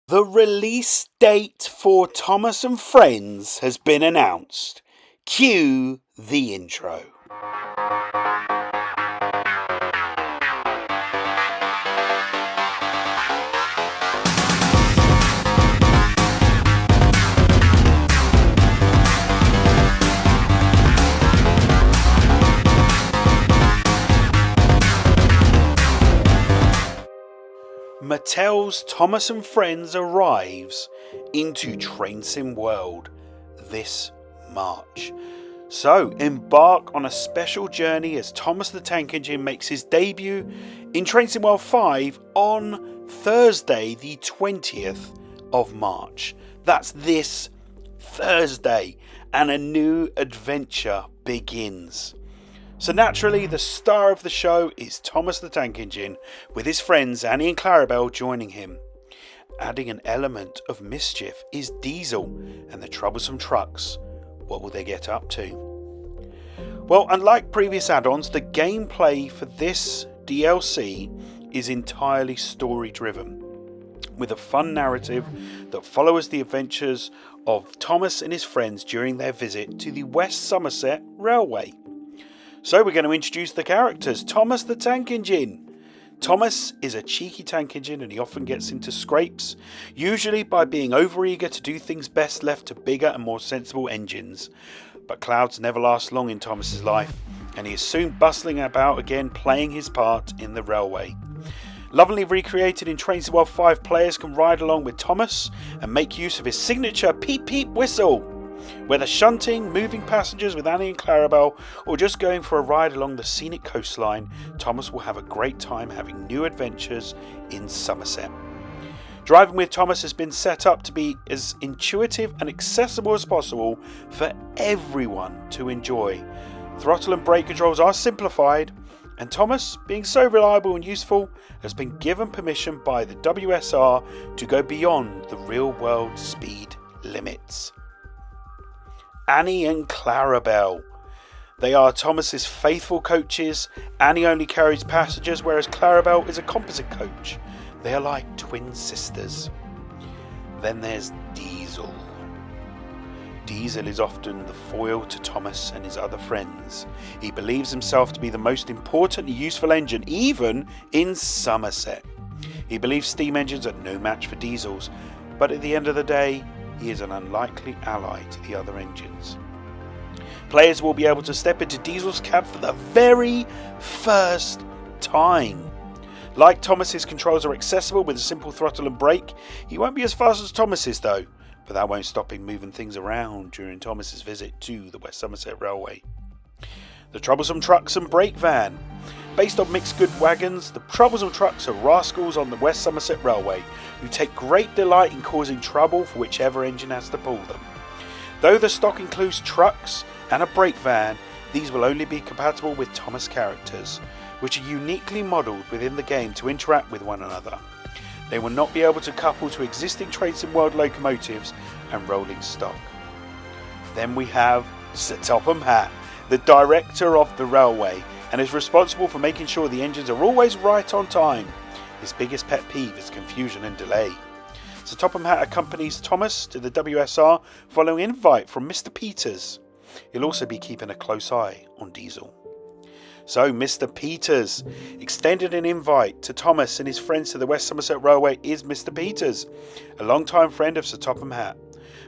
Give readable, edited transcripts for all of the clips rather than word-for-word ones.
The release date for Thomas and Friends has been announced. Cue the intro. Mattel's Thomas and Friends arrives into Train Sim World this March. So embark on a special journey as Thomas the Tank Engine makes his debut in Train Sim World 5 on Thursday the 20th of March. That's this Thursday, and a new adventure begins. So naturally, the star of the show is Thomas the Tank Engine, with his friends Annie and Clarabel joining him. Adding an element of mischief is Diesel and the Troublesome Trucks. What will they get up to? Well, unlike previous add-ons, the gameplay for this DLC is entirely story-driven, with a fun narrative that follows the adventures of Thomas and his friends during their visit to the West Somerset Railway. So we're going to introduce the characters. Thomas the Tank Engine. Thomas is a cheeky tank engine, and he often gets into scrapes, usually by being overeager to do things best left to bigger and more sensible engines. But clouds never last long in Thomas's life, and he is soon bustling about again, playing his part in the railway. Lovingly recreated in Train Sim World 5, players can ride along with Thomas and make use of his signature peep peep whistle. Whether shunting, moving passengers with Annie and Clarabel, or just going for a ride along the scenic coastline, Thomas will have a great time having new adventures in Somerset. Driving with Thomas has been set up to be as intuitive and accessible as possible for everyone to enjoy. Throttle and brake controls are simplified, and Thomas, being so reliable and useful, has been given permission by the WSR to go beyond the real-world speed limits. Annie and Clarabel. They are Thomas's faithful coaches. Annie only carries passengers, whereas Clarabel is a composite coach. They are like twin sisters. Then there's Diesel. Diesel is often the foil to Thomas and his other friends. He believes himself to be the most important and useful engine, even in Somerset. He believes steam engines are no match for diesels, but at the end of the day, he is an unlikely ally to the other engines. Players will be able to step into Diesel's cab for the very first time. Like Thomas, his controls are accessible with a simple throttle and brake. He won't be as fast as Thomas's though, but that won't stop him moving things around during Thomas's visit to the West Somerset Railway. The Troublesome Trucks and Brake Van. Based on mixed good wagons, the Troublesome Trucks are rascals on the West Somerset Railway who take great delight in causing trouble for whichever engine has to pull them. Though the stock includes trucks and a brake van, these will only be compatible with Thomas characters, which are uniquely modelled within the game to interact with one another. They will not be able to couple to existing Train Sim World locomotives and rolling stock. Then we have Sir Topham Hatt, the director of the railway, and is responsible for making sure the engines are always right on time. His biggest pet peeve is confusion and delay. Sir Topham Hatt accompanies Thomas to the WSR following an invite from Mr. Peters. He'll also be keeping a close eye on Diesel. So Mr. Peters extended an invite to Thomas and his friends to the West Somerset Railway is Mr. Peters, a long-time friend of Sir Topham Hatt.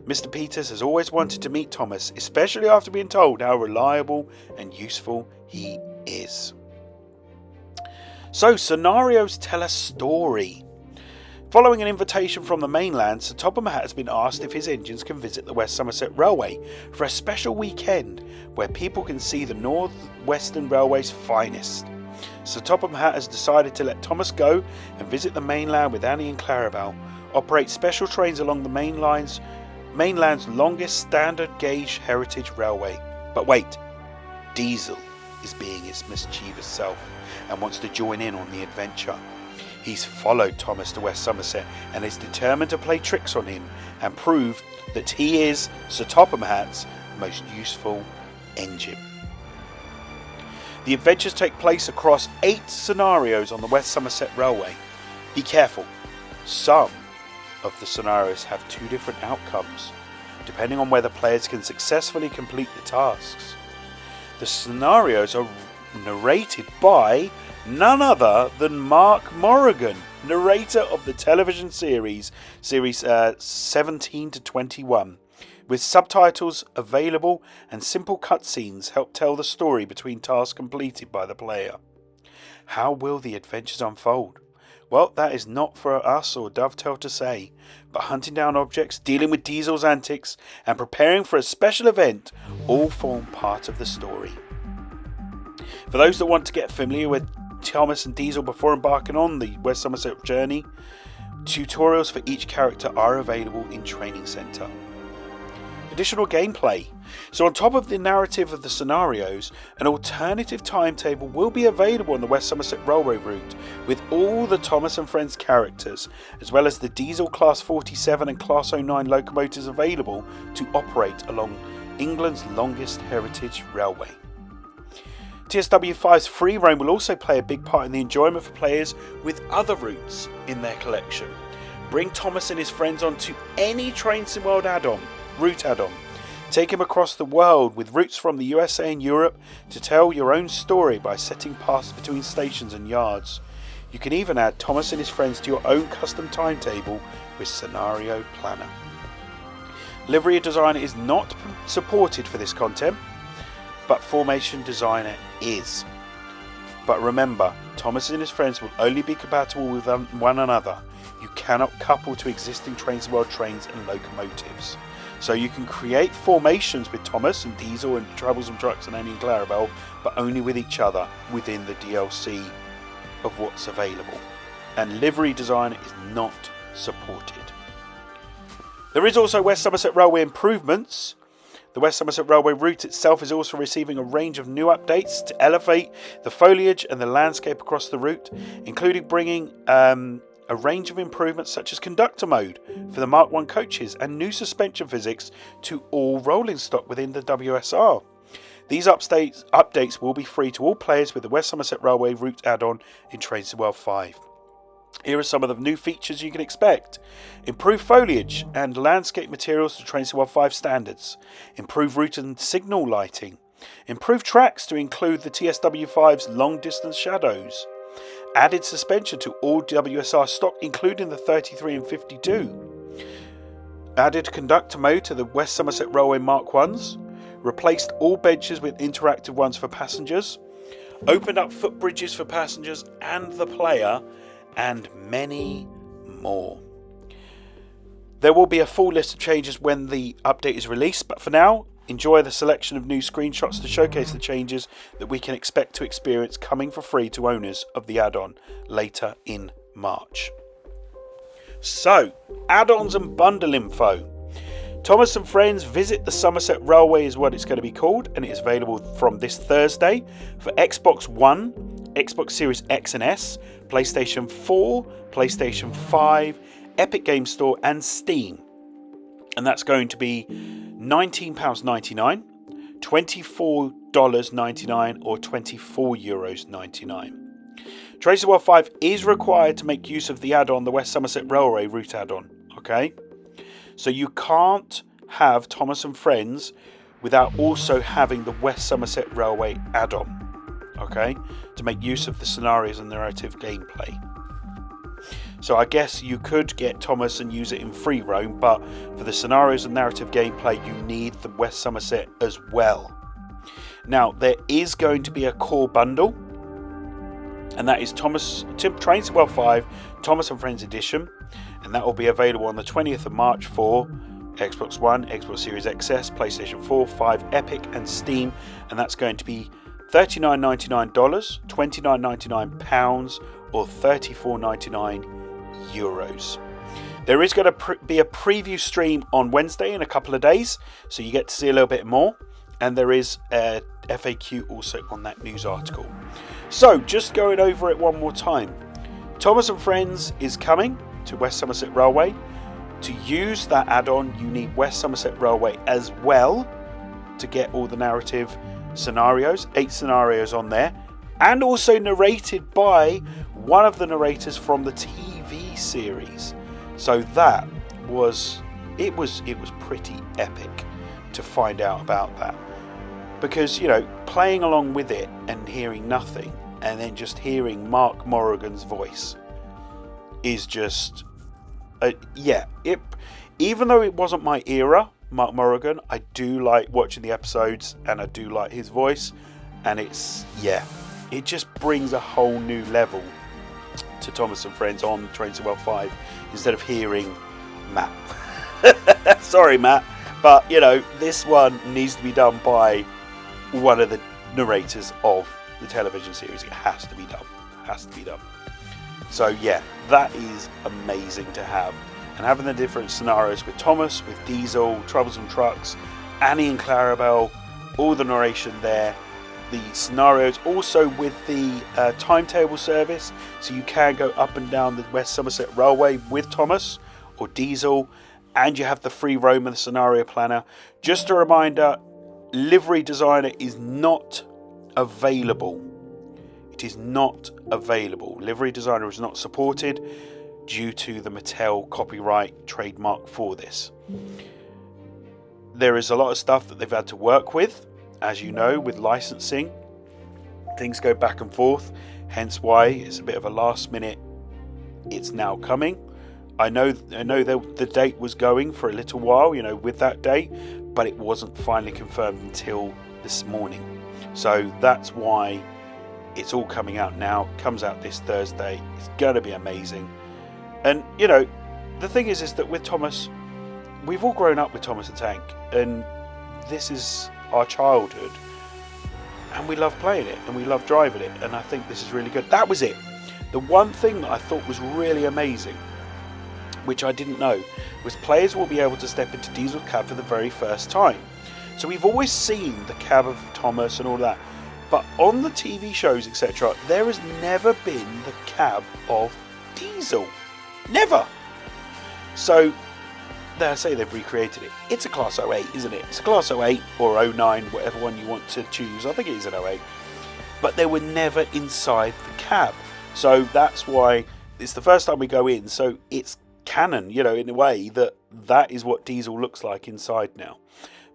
Mr. Peters has always wanted to meet Thomas, especially after being told how reliable and useful he is. So scenarios tell a story. Following an invitation from the mainland, Sir Topham Hatt has been asked if his engines can visit the West Somerset Railway for a special weekend where people can see the North Western Railway's finest. Sir Topham Hatt has decided to let Thomas go and visit the mainland with Annie and Clarabel, operate special trains along the mainland's longest standard gauge heritage railway. But wait, Diesel is being its mischievous self and wants to join in on the adventure. He's followed Thomas to West Somerset and is determined to play tricks on him and prove that he is Sir Topham Hatt's most useful engine. The adventures take place across 8 scenarios on the West Somerset Railway. Be careful, some of the scenarios have two different outcomes, depending on whether players can successfully complete the tasks. The scenarios are narrated by none other than Mark Morrigan, narrator of the television series 17 to 21, with subtitles available, and simple cutscenes help tell the story between tasks completed by the player. How will the adventures unfold? Well, that is not for us or Dovetail to say, but hunting down objects, dealing with Diesel's antics, and preparing for a special event all form part of the story. For those that want to get familiar with Thomas and Diesel before embarking on the West Somerset journey, tutorials for each character are available in Training Centre. Additional gameplay. So on top of the narrative of the scenarios, an alternative timetable will be available on the West Somerset Railway route with all the Thomas and Friends characters, as well as the Diesel Class 47 and Class 09 locomotives available to operate along England's longest heritage railway. TSW5's free roam will also play a big part in the enjoyment for players with other routes in their collection. Bring Thomas and his friends onto any Train Sim World route add-on. Take him across the world with routes from the USA and Europe to tell your own story by setting paths between stations and yards. You can even add Thomas and his friends to your own custom timetable with Scenario Planner. Livery Designer is not supported for this content, but Formation Designer is. But remember, Thomas and his friends will only be compatible with one another. You cannot couple to existing Train Sim World trains and locomotives. So you can create formations with Thomas and Diesel and Troublesome Trucks and Annie and Clarabel, but only with each other within the DLC of what's available. And Livery Designer is not supported. There is also West Somerset Railway improvements. The West Somerset Railway route itself is also receiving a range of new updates to elevate the foliage and the landscape across the route, including bringing a range of improvements such as conductor mode for the Mark 1 coaches and new suspension physics to all rolling stock within the WSR. These updates will be free to all players with the West Somerset Railway route add-on in Train Sim World 5. Here are some of the new features you can expect. Improved foliage and landscape materials to Train Sim World 5 standards. Improved route and signal lighting. Improved tracks to include the TSW5's long distance shadows. Added suspension to all WSR stock, including the 33 and 52. Added conductor mode to the West Somerset Railway Mark 1s. Replaced all benches with interactive ones for passengers. Opened up footbridges for passengers and the player, and many more. There will be a full list of changes when the update is released, but for now, enjoy the selection of new screenshots to showcase the changes that we can expect to experience coming for free to owners of the add-on later in March. So, add-ons and bundle info. Thomas and Friends Visit the Somerset Railway is what it's going to be called, and it is available from this Thursday for Xbox One, Xbox Series X and S, PlayStation 4, PlayStation 5, Epic Games Store and Steam. And that's going to be £19.99, $24.99 or €24.99. Train Sim World 5 is required to make use of the add-on, the West Somerset Railway route add-on. Okay? So you can't have Thomas and Friends without also having the West Somerset Railway add-on. Okay? To make use of the scenarios and narrative gameplay. So I guess you could get Thomas and use it in free roam, but for the scenarios and narrative gameplay you need the West Somerset as well. Now there is going to be a core bundle, and that is Train Sim World 5 Thomas and Friends Edition, and that will be available on the 20th of March for Xbox One, Xbox Series XS, PlayStation 4, 5, Epic and Steam, and that's going to be $39.99, £29.99 or €34.99. There is going to be a preview stream on Wednesday in a couple of days, so you get to see a little bit more, and there is a FAQ also on that news article. So just going over it one more time, Thomas and Friends is coming to West Somerset Railway. To use that add-on you need West Somerset Railway as well to get all the narrative scenarios, 8 scenarios on there, and also narrated by one of the narrators from the TV series. So that was it was pretty epic to find out about that, because playing along with it and hearing nothing, and then just hearing Mark Morrigan's voice is just even though it wasn't my era, Mark Morrigan, I do like watching the episodes and I do like his voice, and it just brings a whole new level to Thomas and Friends on Train Sim World 5 instead of hearing Matt. Sorry, Matt, but this one needs to be done by one of the narrators of the television series. It has to be done. So yeah, that is amazing to have. And having the different scenarios with Thomas, with Diesel, Troublesome Trucks, Annie and Clarabel, all the narration there. The scenarios also with the timetable service, so you can go up and down the West Somerset Railway with Thomas or Diesel, and you have the free roam and the scenario planner. Just a reminder, Livery Designer is not available. It is not available. Livery Designer is not supported due to the Mattel copyright trademark for this. There is a lot of stuff that they've had to work with, as you know, with licensing. Things go back and forth, hence why it's a bit of a last minute. It's now coming. I know the date was going for a little while, with that date, but it wasn't finally confirmed until this morning. So that's why it's all coming out now. It comes out this Thursday. It's going to be amazing. And the thing is that with Thomas, we've all grown up with Thomas the Tank, and this is our childhood, and we love playing it and we love driving it, and I think this is really good. That was it. The one thing that I thought was really amazing, which I didn't know, was players will be able to step into Diesel's cab for the very first time. So we've always seen the cab of Thomas and all that, but on the TV shows, etc., there has never been the cab of Diesel. Never. So I say they've recreated it. It's a Class 08, isn't it? It's a Class 08 or 09, whatever one you want to choose. I think it is an 08. But they were never inside the cab. So that's why it's the first time we go in. So it's canon, in a way, that is what Diesel looks like inside now.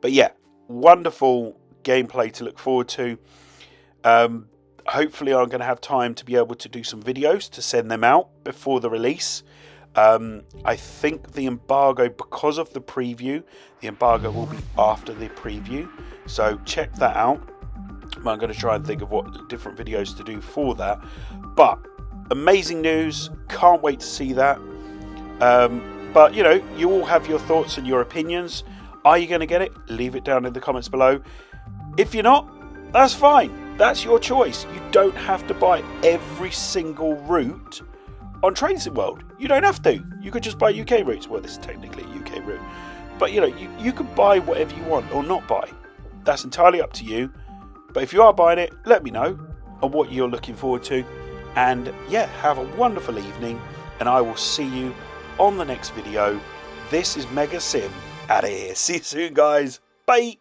But yeah, wonderful gameplay to look forward to. Hopefully I'm going to have time to be able to do some videos to send them out before the release. I think the embargo, because of the preview, the embargo will be after the preview. So check that out. I'm going to try and think of what different videos to do for that. But amazing news. Can't wait to see that. But you all have your thoughts and your opinions. Are you going to get it? Leave it down in the comments below. If you're not, that's fine. That's your choice. You don't have to buy every single route on Train Sim World. You don't have to. You could just buy UK routes. Well, this is technically a UK route. But you could buy whatever you want or not buy. That's entirely up to you. But if you are buying it, let me know on what you're looking forward to. And yeah, have a wonderful evening. And I will see you on the next video. This is Mega Sim out of here. See you soon, guys. Bye.